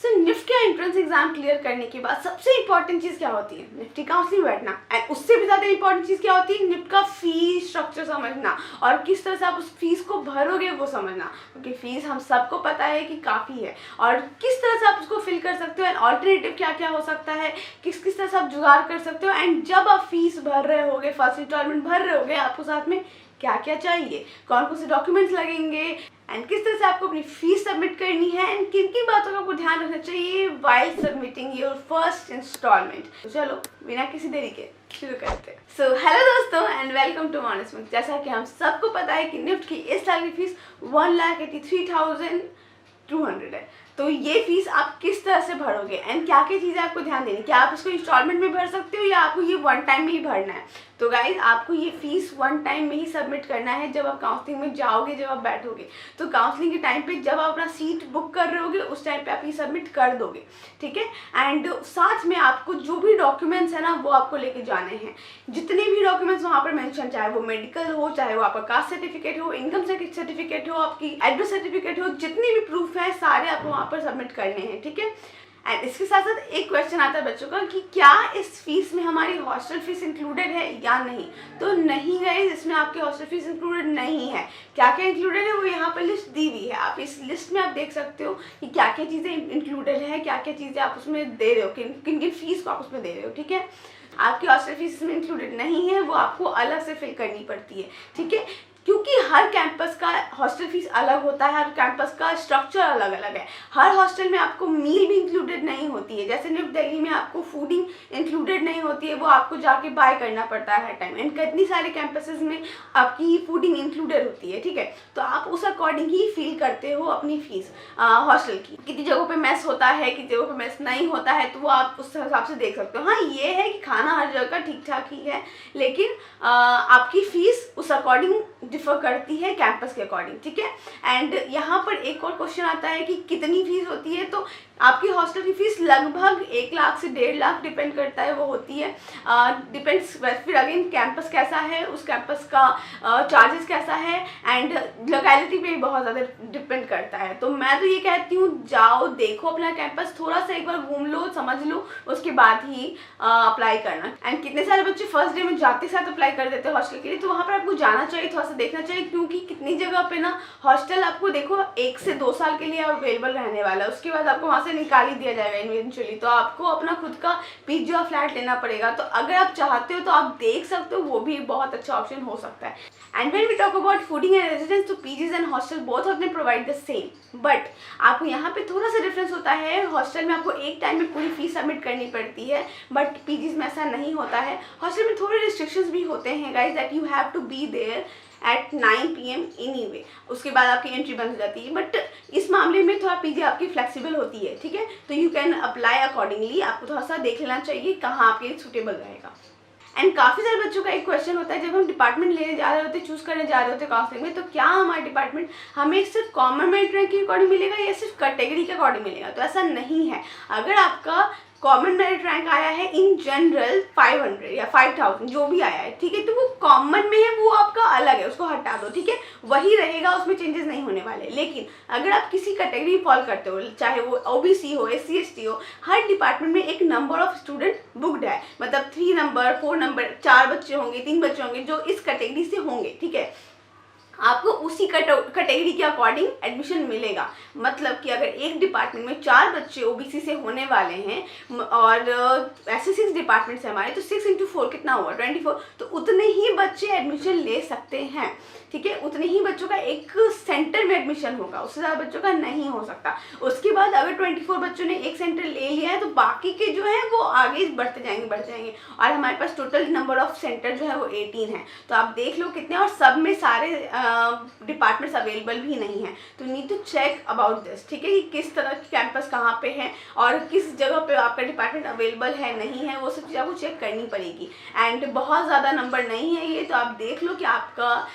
सो NIFT का entrance exam clear करने के बाद सबसे इंपॉर्टेंट चीज़ क्या होती है? निफ्टी काउंसलिंग बैठना। एंड उससे भी ज़्यादा इंपॉर्टेंट चीज़ क्या होती है? निफ्ट का फीस स्ट्रक्चर समझना और किस तरह से आप उस फीस को भरोगे वो समझना, क्योंकि फीस हम सबको पता है कि काफ़ी है और किस तरह से आप उसको फिल कर सकते हो एंड ऑल्टरनेटिव क्या क्या हो सकता है, किस किस तरह से आप जुगाड़ कर सकते हो। एंड जब आप फीस भर रहे होगे, फर्स्ट इंस्टॉलमेंट भर रहे होगे, आपको साथ में क्या क्या चाहिए, कौन कौन से डॉक्यूमेंट्स लगेंगे एंड किस तरह से आपको अपनी फीस सबमिट करनी है एंड किन किन बातों का आपको ध्यान रखना चाहिए while submitting your first instalment. तो चलो बिना किसी देरी के शुरू करते हैं। सो हेलो दोस्तों and welcome to Honest Monk. जैसा कि हम सबको पता है कि निफ्ट की इस साल की फीस 1,83,200 है। तो ये फीस आप किस तरह से भरोगे एंड क्या क्या चीज़ें आपको ध्यान देनी, क्या आप इसको इंस्टॉलमेंट में भर सकते हो या आपको ये वन टाइम में ही भरना है? तो गाइज आपको ये फीस वन टाइम में ही सबमिट करना है जब आप काउंसलिंग में जाओगे, जब आप बैठोगे। तो काउंसलिंग के टाइम पे जब आप अपना सीट बुक कर रहे होगे उस टाइम पे आप ये सबमिट कर दोगे, ठीक है। एंड साथ में आपको जो भी डॉक्यूमेंट्स है ना वो आपको लेके जाने हैं। जितने भी डॉक्यूमेंट्स वहाँ पर मेंशन, चाहे वो मेडिकल हो, चाहे वो आपका कास्ट सर्टिफिकेट हो, इनकम सर्टिफिकेट हो, आपकी एड्रेस सर्टिफिकेट हो, जितने भी प्रूफ है सारे आपको वहाँ पर सबमिट करने हैं, ठीक है। एंड इसके साथ साथ एक क्वेश्चन आता है बच्चों का कि क्या इस फीस में हमारी हॉस्टल फीस इंक्लूडेड है या नहीं? तो नहीं गाइस, इसमें आपकी हॉस्टल फीस इंक्लूडेड नहीं है। क्या क्या इंक्लूडेड है वो यहाँ पर लिस्ट दी हुई है। आप इस लिस्ट में आप देख सकते हो कि क्या क्या चीज़ें इंक्लूडेड है, क्या क्या चीज़ें आप उसमें दे रहे हो, किन किन फीस को आप उसमें दे रहे हो, ठीक है। आपकी हॉस्टल फीस इसमें इंक्लूडेड नहीं है, वो आपको अलग से फिल करनी पड़ती है, ठीक है। क्योंकि हर कैंपस का हॉस्टल फीस अलग होता है, हर कैंपस का स्ट्रक्चर अलग अलग है। हर हॉस्टल में आपको मील भी इंक्लूडेड नहीं होती है। जैसे निफ्ट दिल्ली में आपको फूडिंग इंक्लूडेड नहीं होती है, वो आपको जाके बाय करना पड़ता है हर टाइम। एंड कितनी सारे कैंपसेस में आपकी फूडिंग इंक्लूडेड होती है, ठीक है। तो आप उस अकॉर्डिंग ही फील करते हो अपनी फीस हॉस्टल की। कितनी जगहों पे मेस होता है, कितनी जगहों पे मेस नहीं होता है, तो वो आप उस हिसाब से देख सकते हो। हाँ, ये है कि खाना हर जगह का ठीक ठाक ही है, लेकिन आपकी फीस उस अकॉर्डिंग डिफर करती है कैंपस के अकॉर्डिंग, ठीक है। एंड यहाँ पर एक और क्वेश्चन आता है कि कितनी फीस होती है। तो आपकी हॉस्टल की फीस लगभग 1 लाख से 1.5 लाख डिपेंड करता है, वो होती है। डिपेंड्स फिर अगेन कैंपस कैसा है, उस कैंपस का चार्जेस कैसा है एंड लोकेलिटी पे भी बहुत ज़्यादा डिपेंड करता है। तो मैं तो ये कहती हूँ जाओ देखो अपना कैंपस, थोड़ा सा एक बार घूम लो, समझ लो, उसके बाद ही अप्लाई करना। एंड कितने सारे बच्चे फर्स्ट डे में जाते साथ अप्लाई कर देते हैं हॉस्टल के लिए, तो वहाँ पर आपको जाना चाहिए, थोड़ा सा देखना चाहिए, क्योंकि कितनी जगह पे ना हॉस्टल आपको देखो 1 से 2 साल के लिए अवेलेबल रहने वाला है, उसके बाद आपको वहाँ से निकाल ही दिया जाएगा इवेंचुअली। तो आपको अपना खुद का पीजी और फ्लैट लेना पड़ेगा। तो अगर आप चाहते हो तो आप देख सकते हो, वो भी बहुत अच्छा ऑप्शन हो सकता है। And when we talk about fooding and residence, तो PGs and hostel both of them provide the same, but आपको यहाँ पे थोड़ा सा डिफरेंस होता है। हॉस्टल में आपको एक टाइम में पूरी फीस सबमिट करनी पड़ती है, बट पीजीज में ऐसा नहीं होता है। हॉस्टल में थोड़े रिस्ट्रिक्शंस भी होते हैं guys, that you have to be there at 9 PM anyway, उसके बाद आपकी एंट्री बंद हो जाती है। बट इस मामले में थोड़ा पीजी आपकी फ्लेक्सिबल होती है, ठीक है। तो यू कैन अप्लाई अकॉर्डिंगली, आपको थोड़ा सा देख लेना चाहिए कहाँ आपके सूटेबल रहेगा। एंड काफ़ी सारे बच्चों का एक क्वेश्चन होता है, जब हम डिपार्टमेंट लेने जा रहे होते, चूज़ करने जा रहे होते काउंसलिंग में, तो क्या हमारा डिपार्टमेंट हमें सिर्फ कॉमन मेरिट रैंक के अकॉर्डिंग मिलेगा या सिर्फ कैटेगरी के अकॉर्डिंग मिलेगा? तो ऐसा नहीं है। अगर आपका कॉमन मेरिट रैंक आया है इन जनरल 500 या 5000 जो भी आया है, ठीक है, तो वो कॉमन में है, वो आपका अलग है, उसको हटा दो, ठीक है, वही रहेगा, उसमें चेंजेस नहीं होने वाले। लेकिन अगर आप किसी कैटेगरी फॉल करते हो, चाहे वो ओबीसी हो, SC ST हो, हर डिपार्टमेंट में एक नंबर ऑफ स्टूडेंट बुक्ड है, मतलब 3 नंबर 4 नंबर 4 बच्चे होंगे, 3 बच्चे होंगे जो इस कैटेगरी से होंगे, ठीक है। आपको उसी कैटेगरी के अकॉर्डिंग एडमिशन मिलेगा। मतलब कि अगर एक डिपार्टमेंट में 4 बच्चे ओबीसी से होने वाले हैं और ऐसे 6 डिपार्टमेंट्स हैं हमारे, तो 6 × 4 कितना हुआ? 24। तो उतने ही बच्चे एडमिशन ले सकते हैं, ठीक है। उतने ही बच्चों का एक सेंटर में एडमिशन होगा, उससे ज़्यादा बच्चों का नहीं हो सकता। उसके बाद अगर 24 बच्चों ने एक सेंटर ले लिया है तो बाकी के जो हैं वो आगे बढ़ते जाएंगे और हमारे पास टोटल नंबर ऑफ सेंटर जो है वो 18 है। तो आप देख लो कितने, और सब में सारे डिपार्टमेंट्स अवेलेबल भी नहीं है। तो need to check about this, ठीक है, कि किस तरह की कैंपस कहाँ पे है और किस जगह पे आपका डिपार्टमेंट अवेलेबल है नहीं है, वो सब चीज़ आपको चेक करनी पड़ेगी। एंड बहुत ज़्यादा नंबर नहीं है ये, तो आप देख लो कि आपका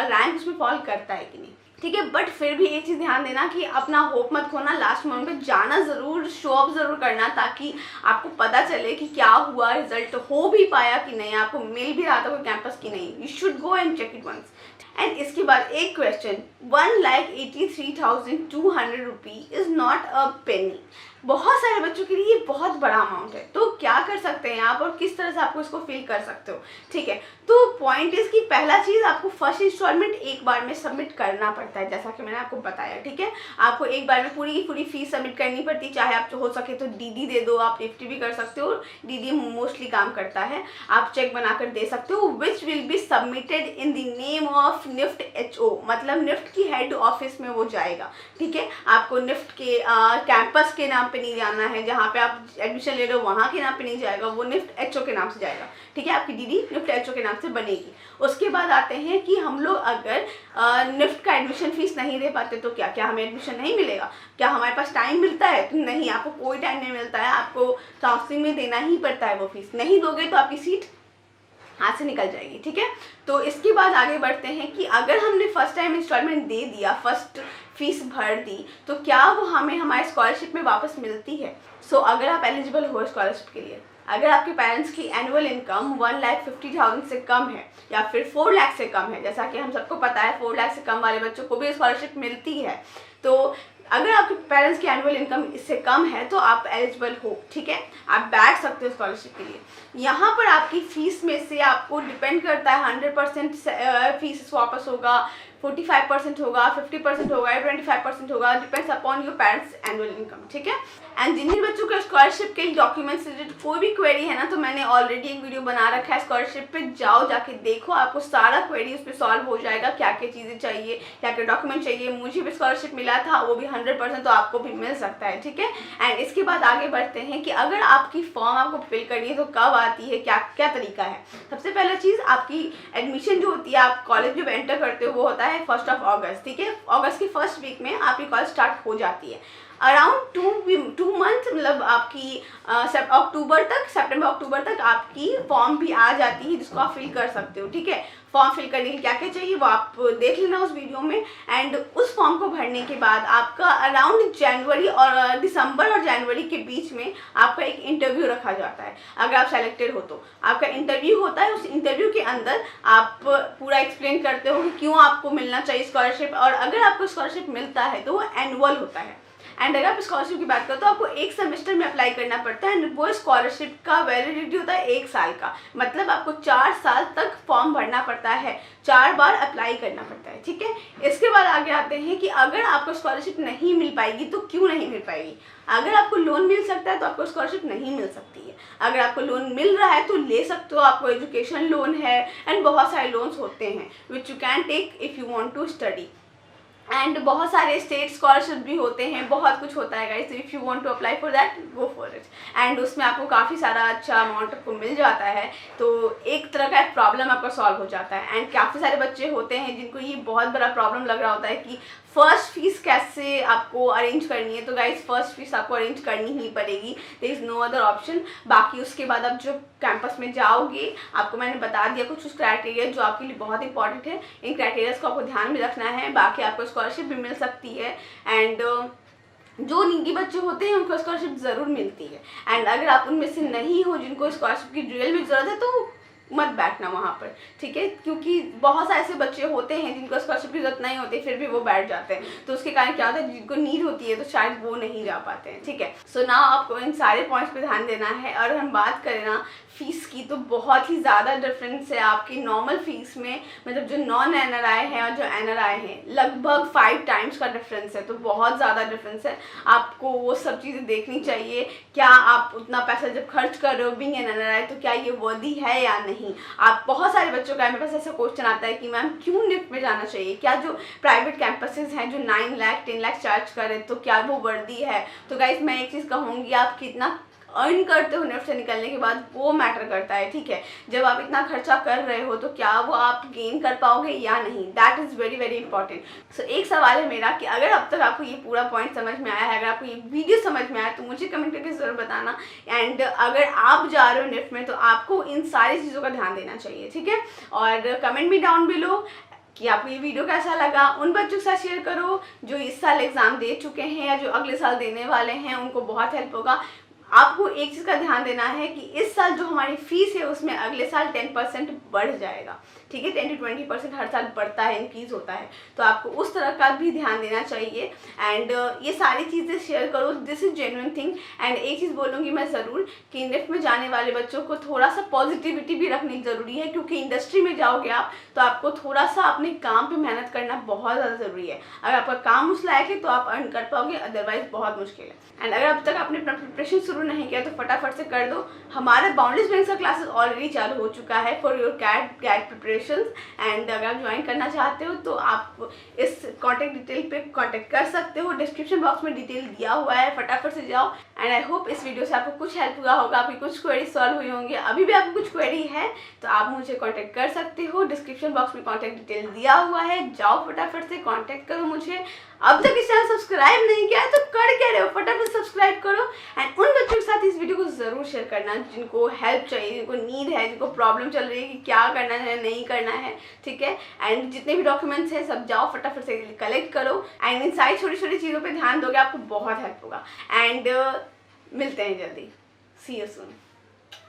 रैंक उसमें फॉल करता है कि नहीं, ठीक है। बट फिर भी एक चीज़ ध्यान देना कि अपना होप मत खोना, लास्ट मोमेंट पे जाना ज़रूर, शो ऑफ ज़रूर करना, ताकि आपको पता चले कि क्या हुआ, रिजल्ट हो भी पाया कि नहीं, आपको मिल भी रहा था कोई कैंपस की नहीं। You should go and check it once. And इसके बाद एक question, 1,83,200 rupee is not a penny. बहुत सारे बच्चों के लिए ये बहुत बड़ा अमाउंट है। तो क्या कर सकते हैं आप और किस तरह से आपको इसको फील कर सकते हो, ठीक है। तो पॉइंट इज कि पहला चीज़ आपको फर्स्ट इंस्टॉलमेंट एक बार में सबमिट करना पड़ता है, जैसा कि मैंने आपको बताया, ठीक है। आपको एक बार में पूरी की पूरी फीस सबमिट करनी पड़ती है, चाहे आप हो सके तो डीडी दे दो, आप निफ्टी भी कर सकते हो, डीडी मोस्टली काम करता है, आप चेक बनाकर दे सकते हो, which will be submitted in the name of NIFT HO, मतलब निफ्ट की हेड ऑफिस में वो जाएगा, ठीक है। आपको निफ्ट के कैंपस के नाम पे नहीं जाना है, जहाँ पे आप एडमिशन ले रहे हो वहाँ के नाम पे नहीं जाएगा, वो निफ्ट HO के नाम से जाएगा, ठीक है। आपकी डीडी निफ्ट HO के नाम से बनेगी। उसके बाद आते हैं कि हम लोग अगर निफ्ट का एडमिशन फीस नहीं दे पाते तो क्या क्या हमें एडमिशन नहीं मिलेगा? क्या हमारे पास टाइम मिलता है? तो नहीं, आपको कोई टाइम नहीं मिलता है, आपको काउंसलिंग में देना ही पड़ता है वो फीस। नहीं दोगे तो आपकी सीट हाथ से निकल जाएगी, ठीक है। तो इसके बाद आगे बढ़ते हैं कि अगर हमने फर्स्ट टाइम इंस्टॉलमेंट दे दिया, फर्स्ट फीस भर दी, तो क्या वो हमें हमारे स्कॉलरशिप में वापस मिलती है? सो अगर आप एलिजिबल हो स्कॉलरशिप के लिए, अगर आपके पेरेंट्स की एनुअल इनकम 1,50,000 से कम है या फिर 4 लाख से कम है, जैसा कि हम सबको पता है 4 लाख से कम वाले बच्चों को भी स्कॉलरशिप मिलती है, तो अगर आपके पेरेंट्स की एनुअल इनकम इससे कम है तो आप एलिजिबल हो, ठीक है, आप बैठ सकते हो स्कॉलरशिप के लिए। यहाँ पर आपकी फ़ीस में से आपको डिपेंड करता है 100% फीस वापस होगा, 45% होगा, 50% होगा, 25% होगा, depends upon your parents annual income, ठीक है। एंड जिन बच्चों को स्कॉलरशिप के डॉक्यूमेंट्स से रिलेटेड कोई भी क्वेरी है ना, तो मैंने ऑलरेडी एक वीडियो बना रखा है स्कॉलरशिप पे, जाओ जाके देखो, आपको सारा क्वेरी उस पर सॉल्व हो जाएगा, क्या क्या चीज़ें चाहिए, क्या क्या डॉक्यूमेंट चाहिए। मुझे भी स्कॉलरशिप मिला था, वो भी 100%, तो आपको भी मिल सकता है, ठीक है। एंड इसके बाद आगे बढ़ते हैं कि अगर आपकी फॉर्म आपको फिल करनी है तो कब आती है, क्या क्या तरीका है। सबसे पहला चीज़, आपकी एडमिशन जो होती है, आप कॉलेज जब एंटर करते हो वो होता है 1 अगस्त, ठीक है। अगस्त की फर्स्ट वीक में आपकी कॉलेज स्टार्ट हो जाती है। अराउंड 2 मंथ, मतलब आपकी सितंबर अक्टूबर तक आपकी फॉर्म भी आ जाती है, जिसको आप फिल कर सकते हो, ठीक है। फॉर्म फिल करने के लिए क्या क्या चाहिए वो आप देख लेना उस वीडियो में। एंड उस फॉर्म को भरने के बाद आपका अराउंड दिसंबर और जनवरी के बीच में आपका एक इंटरव्यू रखा जाता है। अगर आप सेलेक्टेड हो तो आपका इंटरव्यू होता है। उस इंटरव्यू के अंदर आप पूरा एक्सप्लेन करते हो कि क्यों आपको मिलना चाहिए स्कॉलरशिप, और अगर आपको स्कॉलरशिप मिलता है तो वो एनुअल होता है। एंड अगर आप स्कॉलरशिप की बात करो तो आपको 1 सेमेस्टर में अप्लाई करना पड़ता है, एंड वो स्कॉलरशिप का वैलिडिटी होता है 1 साल का, मतलब आपको 4 साल तक फॉर्म भरना पड़ता है, 4 बार अप्लाई करना पड़ता है, ठीक है। इसके बाद आगे आते हैं कि अगर आपको स्कॉलरशिप नहीं मिल पाएगी तो क्यों नहीं मिल पाएगी। अगर आपको लोन मिल सकता है तो आपको स्कॉलरशिप नहीं मिल सकती है। अगर आपको लोन मिल रहा है तो ले सकते हो, आपको एजुकेशन लोन है, एंड बहुत सारे लोन्स होते हैं which you can take if you want to study. And बहुत सारे स्टेट स्कॉलरशिप भी होते हैं, बहुत कुछ होता है guys, if you want to apply for that go for it. And उसमें आपको काफ़ी सारा अच्छा अमाउंट आपको मिल जाता है, तो एक तरह का एक प्रॉब्लम आपका सॉल्व हो जाता है। एंड काफ़ी सारे बच्चे होते हैं जिनको ये बहुत बड़ा प्रॉब्लम लग रहा होता है कि फ़र्स्ट फीस कैसे आपको अरेंज करनी है। तो गाइस फ़र्स्ट फीस आपको अरेंज करनी ही पड़ेगी, there is no other option. बाकी उसके बाद आप जो कैंपस में जाओगे, आपको मैंने बता दिया कुछ क्राइटेरिया जो आपके लिए बहुत इंपॉर्टेंट है, इन क्राइटेरियाज को आपको ध्यान में रखना है। बाकी आपको स्कॉलरशिप भी मिल सकती है, एंड जो नीडी बच्चे होते हैं उनको स्कॉलरशिप ज़रूर मिलती है। एंड अगर आप उनमें से नहीं हो जिनको स्कॉलरशिप की रियल में ज़रूरत है तो मत बैठना वहाँ पर, ठीक है, क्योंकि बहुत सारे ऐसे बच्चे होते हैं जिनको स्कॉलरशिप की जरूरत नहीं होती फिर भी वो बैठ जाते हैं, तो उसके कारण क्या होता है, जिनको नीड होती है तो शायद वो नहीं जा पाते हैं, ठीक है। सो नाउ आपको इन सारे पॉइंट्स पे ध्यान देना है। और हम बात करें ना फीस की, तो बहुत ही ज़्यादा डिफरेंस है आपकी नॉर्मल फीस में, मतलब जो नॉन NRI हैं और जो NRI हैं, लगभग 5 टाइम्स का डिफरेंस है, तो बहुत ज़्यादा डिफरेंस है। आपको वो सब चीज़ें देखनी चाहिए, क्या आप उतना पैसा जब खर्च कर रहे हो बीइंग एन NRI तो क्या ये वर्दी है या नहीं। आप बहुत सारे बच्चों का मेरे पास ऐसा क्वेश्चन आता है कि मैम क्यों निफ्ट में जाना चाहिए, क्या जो प्राइवेट कैंपसेस हैं जो 9 लाख 10 लाख चार्ज करें तो क्या वो वर्दी है। तो गाइस मैं एक चीज़ कहूँगी, आप कितना अर्न करते हो निफ्ट से निकलने के बाद वो मैटर करता है, ठीक है। जब आप इतना खर्चा कर रहे हो तो क्या वो आप गेन कर पाओगे या नहीं, that is very very important. So एक सवाल है मेरा कि अगर अब तक आपको ये पूरा पॉइंट समझ में आया है, अगर आपको ये वीडियो समझ में आया तो मुझे कमेंट करके ज़रूर बताना। एंड अगर आप जा रहे हो निफ्ट में तो आपको इन सारी चीज़ों का ध्यान देना चाहिए, ठीक है। और कमेंट भी डाउन बिलो कि आपको ये वीडियो कैसा लगा। उन बच्चों के साथ शेयर करो जो इस साल एग्ज़ाम दे चुके हैं या जो अगले साल देने वाले हैं, उनको बहुत हेल्प होगा। आपको एक चीज़ का ध्यान देना है कि इस साल जो हमारी फ़ीस है उसमें अगले साल 10% बढ़ जाएगा, ठीक है। 10 to 20% हर साल बढ़ता है, इंक्रीज होता है, तो आपको उस तरह का भी ध्यान देना चाहिए। एंड ये सारी चीज़ें शेयर करो, this is genuine thing. And एक चीज़ बोलूँगी मैं ज़रूर कि निफ्ट में जाने वाले बच्चों को थोड़ा सा पॉजिटिविटी भी रखनी ज़रूरी है, क्योंकि इंडस्ट्री में जाओगे आप तो आपको थोड़ा सा अपने काम पे मेहनत करना बहुत ज़्यादा ज़रूरी है। अगर आपका काम उस लायक है तो आप अर्न कर पाओगे, अदरवाइज बहुत मुश्किल है। एंड अगर अब तक आपने अपना प्रिपरेशन शुरू नहीं किया तो फटाफट से कर दो। हमारा बाउंड्रीज बैंक का क्लासेस ऑलरेडी चालू हो चुका है for your CAT preparation. And अगर आप ज्वाइन करना चाहते हो तो आप इस कॉन्टैक्ट डिटेल पे कॉन्टैक्ट कर सकते हो, डिस्क्रिप्शन बॉक्स में डिटेल दिया हुआ है, फटाफट से जाओ। एंड आई होप इस वीडियो से आपको कुछ हेल्प हुआ होगा, आपकी कुछ क्वेरी सॉल्व हुई होंगी। अभी भी आपको कुछ क्वेरी है तो आप मुझे कॉन्टैक्ट कर सकते हो, डिस्क्रिप्शन बॉक्स में कॉन्टैक्ट डिटेल दिया हुआ है, जाओ फटाफट से कॉन्टैक्ट करो मुझे। अब तक इस चैनल सब्सक्राइब नहीं किया है तो कर क्या रहे हो, फटाफट सब्सक्राइब करो। एंड उन बच्चों के साथ इस वीडियो को ज़रूर शेयर करना जिनको हेल्प चाहिए, जिनको नीड है, जिनको प्रॉब्लम चल रही है कि क्या करना है नहीं करना है, ठीक है। एंड जितने भी डॉक्यूमेंट्स हैं सब जाओ फटाफट से कलेक्ट करो। एंड इन सारी छोटी छोटी चीज़ों पे ध्यान दोगे, आपको बहुत हेल्प होगा। एंड मिलते हैं जल्दी, सी यू सून।